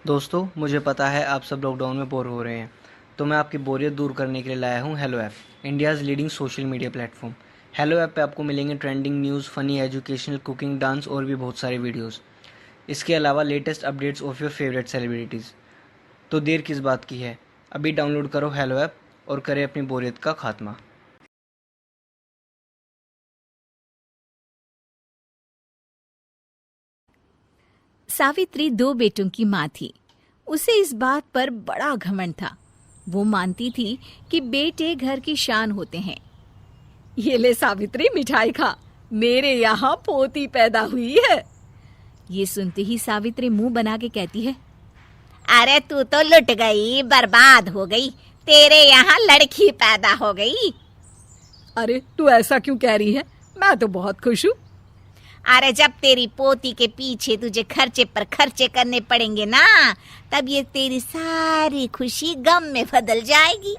दोस्तों, मुझे पता है आप सब लॉकडाउन में बोर हो रहे हैं, तो मैं आपकी बोरियत दूर करने के लिए लाया हूँ hello app, India's leading social media platform. Hello app पे आपको मिलेंगे trending news, funny, educational, cooking, dance और भी बहुत सारे वीडियोस। इसके अलावा latest updates of your favourite celebrities. तो देर किस बात की है, अभी डाउनलोड करो हेलो ऐप और करें अपनी बोरियत का खात्मा। सावित्री 2 बेटों की माँ थी। उसे इस बात पर बड़ा घमंड था। वो मानती थी कि बेटे घर की शान होते हैं। ये ले सावित्री, मिठाई खा, मेरे यहाँ पोती पैदा हुई है। ये सुनते ही सावित्री मुंह बना के कहती है, अरे तू तो लुट गई, बर्बाद हो गई। तेरे यहाँ लड़की पैदा हो गई। अरे तू ऐसा क्यों कह रही है? मैं तो बहुत खुश हूँ। अरे जब तेरी पोती के पीछे तुझे खर्चे पर खर्चे करने पड़ेंगे ना, तब ये तेरी सारी खुशी गम में बदल जाएगी।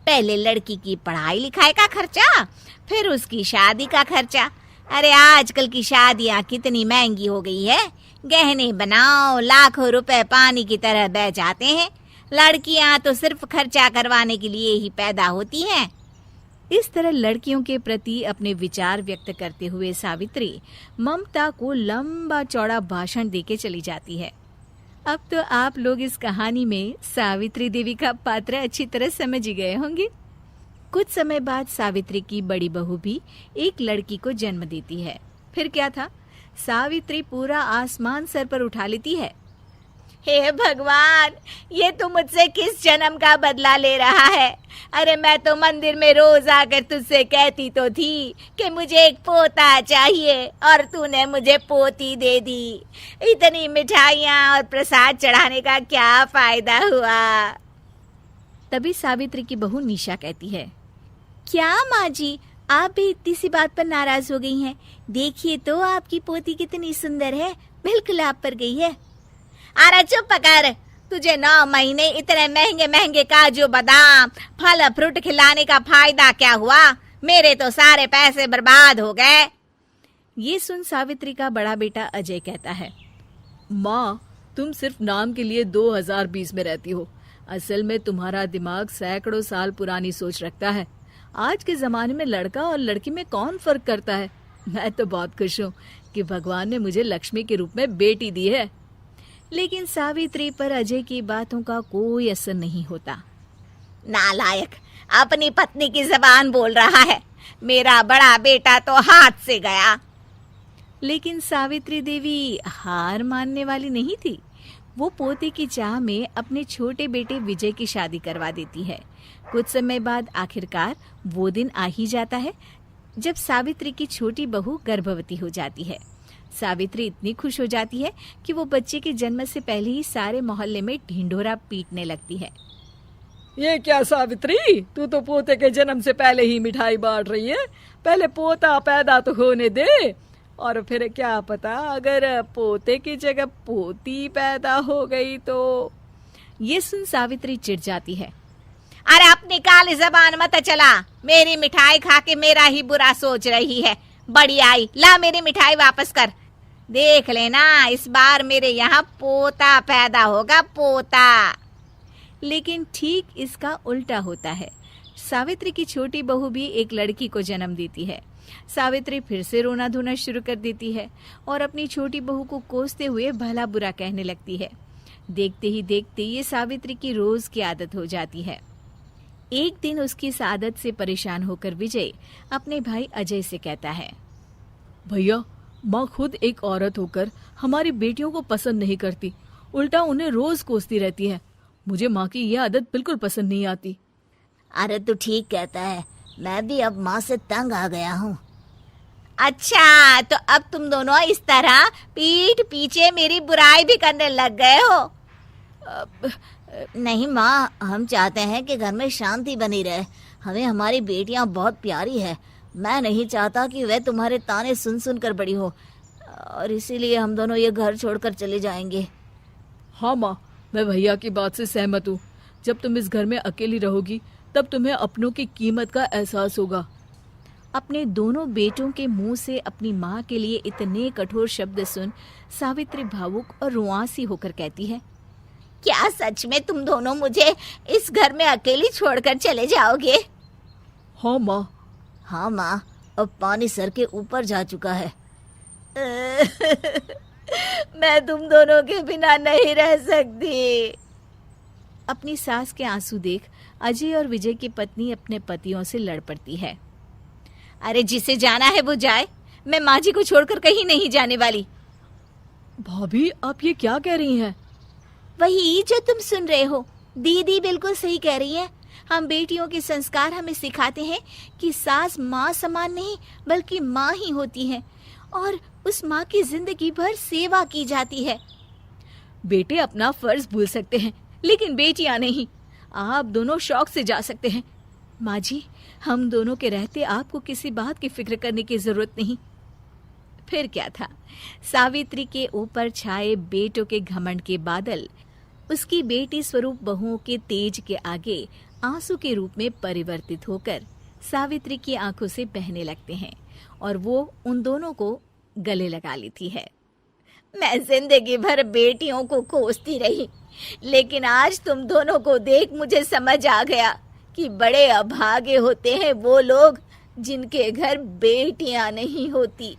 पहले लड़की की पढ़ाई लिखाई का खर्चा, फिर उसकी शादी का खर्चा। अरे आजकल की शादियाँ कितनी महंगी हो गई है। गहने बनाओ, लाखों रुपए पानी की तरह बह जाते हैं। लड़कियां तो सिर्फ खर्चा करवाने के लिए ही पैदा होती हैं। इस तरह लड़कियों के प्रति अपने विचार व्यक्त करते हुए सावित्री ममता को लंबा चौड़ा भाषण देके चली जाती है। अब तो आप लोग इस कहानी में सावित्री देवी का पात्र अच्छी तरह समझ ही गए होंगे। कुछ समय बाद सावित्री की बड़ी बहू भी एक लड़की को जन्म देती है। फिर क्या था, सावित्री पूरा आसमान सर पर उठा लेती है। हे भगवान, ये तू मुझसे किस जन्म का बदला ले रहा है? अरे मैं तो मंदिर में रोज आकर तुझसे कहती तो थी कि मुझे एक पोता चाहिए, और तूने मुझे पोती दे दी। इतनी मिठाइयाँ और प्रसाद चढ़ाने का क्या फायदा हुआ? तभी सावित्री की बहू निशा कहती है, क्या माँ जी, आप भी इतनी सी बात पर नाराज हो गई हैं? देखिए तो आपकी पोती कितनी सुंदर है, बिल्कुल आप पर गई है। अरे चुप कर। तुझे 9 महीने इतने महंगे महंगे काजू बादाम फल फ्रूट खिलाने का फायदा क्या हुआ? मेरे तो सारे पैसे बर्बाद हो गए। ये सुन सावित्री का बड़ा बेटा अजय कहता है, माँ, तुम सिर्फ नाम के लिए 2020 में रहती हो। असल में तुम्हारा दिमाग सैकड़ों साल पुरानी सोच रखता है। आज के जमाने में लड़का और लड़की में कौन फर्क करता है। मैं तो बहुत खुश हूँ कि भगवान ने मुझे लक्ष्मी के रूप में बेटी दी है। लेकिन सावित्री पर अजय की बातों का कोई असर नहीं होता। नालायक, अपनी पत्नी की जबान बोल रहा है। मेरा बड़ा बेटा तो हाथ से गया। लेकिन सावित्री देवी हार मानने वाली नहीं थी। वो पोते की चाह में अपने छोटे बेटे विजय की शादी करवा देती है। कुछ समय बाद आखिरकार वो दिन आ ही जाता है जब सावित्री की छोटी बहू गर्भवती हो जाती है। सावित्री इतनी खुश हो जाती है कि वो बच्चे के जन्म से पहले ही सारे मोहल्ले में ढिंढोरा पीटने लगती है। ये क्या सावित्री, तू तो पोते के जन्म से पहले ही मिठाई बांट रही है। पहले पोता पैदा तो होने दे, और फिर क्या पता अगर पोते की जगह पोती पैदा हो गई तो। ये सुन सावित्री चिढ़ जाती है। अरे अपनी काली जबान मत चला। मेरी मिठाई खा के मेरा ही बुरा सोच रही है। बड़ी आई, ला मेरी मिठाई वापस कर। देख लेना, इस बार मेरे यहाँ पोता पैदा होगा, पोता। लेकिन ठीक इसका उल्टा होता है। सावित्री की छोटी बहू भी एक लड़की को जन्म देती है। सावित्री फिर से रोना धोना शुरू कर देती है और अपनी छोटी बहू को कोसते हुए भला बुरा कहने लगती है। देखते ही देखते ये सावित्री की रोज की आदत हो जाती है। एक दिन उसकी इस आदत से परेशान होकर विजय अपने भाई अजय से कहता है, भैया, माँ खुद एक औरत होकर हमारी बेटियों को पसंद नहीं करती, उल्टा उन्हें रोज कोसती रहती है। मुझे माँ की यह आदत बिल्कुल पसंद नहीं आती। अरे तू ठीक कहता है, मैं भी अब माँ से तंग आ गया हूँ। अच्छा, तो अब तुम दोनों इस तरह पीठ पीछे मेरी बुराई भी करने लग गए हो? नहीं माँ, हम चाहते हैं कि घर में शांति बनी रहे। हमें हमारी बेटियाँ बहुत प्यारी है। मैं नहीं चाहता कि वह तुम्हारे ताने सुन सुन कर बड़ी हो, और इसीलिए हम दोनों ये घर छोड़कर चले जाएंगे। हाँ माँ, मैं भैया की बात से सहमत हूँ। जब तुम इस घर में अकेली रहोगी तब तुम्हें अपनों की कीमत का एहसास होगा। अपने दोनों बेटों के मुंह से अपनी माँ के लिए इतने कठोर शब्द सुन सावित्री भावुक और रुआंसी होकर कहती है, क्या सच में तुम दोनों मुझे इस घर में अकेली छोड़कर चले जाओगे? हाँ माँ। हाँ माँ, अब पानी सर के ऊपर जा चुका है। मैं तुम दोनों के बिना नहीं रह सकती। अपनी सास के आंसू देख अजय और विजय की पत्नी अपने पतियों से लड़ पड़ती है। अरे जिसे जाना है वो जाए, मैं माँ जी को छोड़कर कहीं नहीं जाने वाली। भाभी आप ये क्या कह रही हैं? वही जो तुम सुन रहे हो, दीदी बिल्कुल सही कह रही है। हम बेटियों के संस्कार हमें सिखाते हैं कि सास माँ समान नहीं बल्कि माँ ही होती है और उस माँ की जिंदगी भर सेवा की जाती है। बेटे अपना फर्ज भूल सकते हैं लेकिन बेटियां नहीं। आप दोनों शौक से जा सकते हैं। माँ जी, हम दोनों के रहते आपको किसी बात की फिक्र करने की जरूरत नहीं। फिर क्या था, सावित्री के ऊपर छाए बेटों के घमंड के बादल उसकी बेटी स्वरूप बहुओं के तेज के आगे आंसू के रूप में परिवर्तित होकर सावित्री की आंखों से बहने लगते हैं और वो उन दोनों को गले लगा लेती है। मैं जिंदगी भर बेटियों को कोसती रही, लेकिन आज तुम दोनों को देख मुझे समझ आ गया कि बड़े अभागे होते हैं वो लोग जिनके घर बेटियां नहीं होती।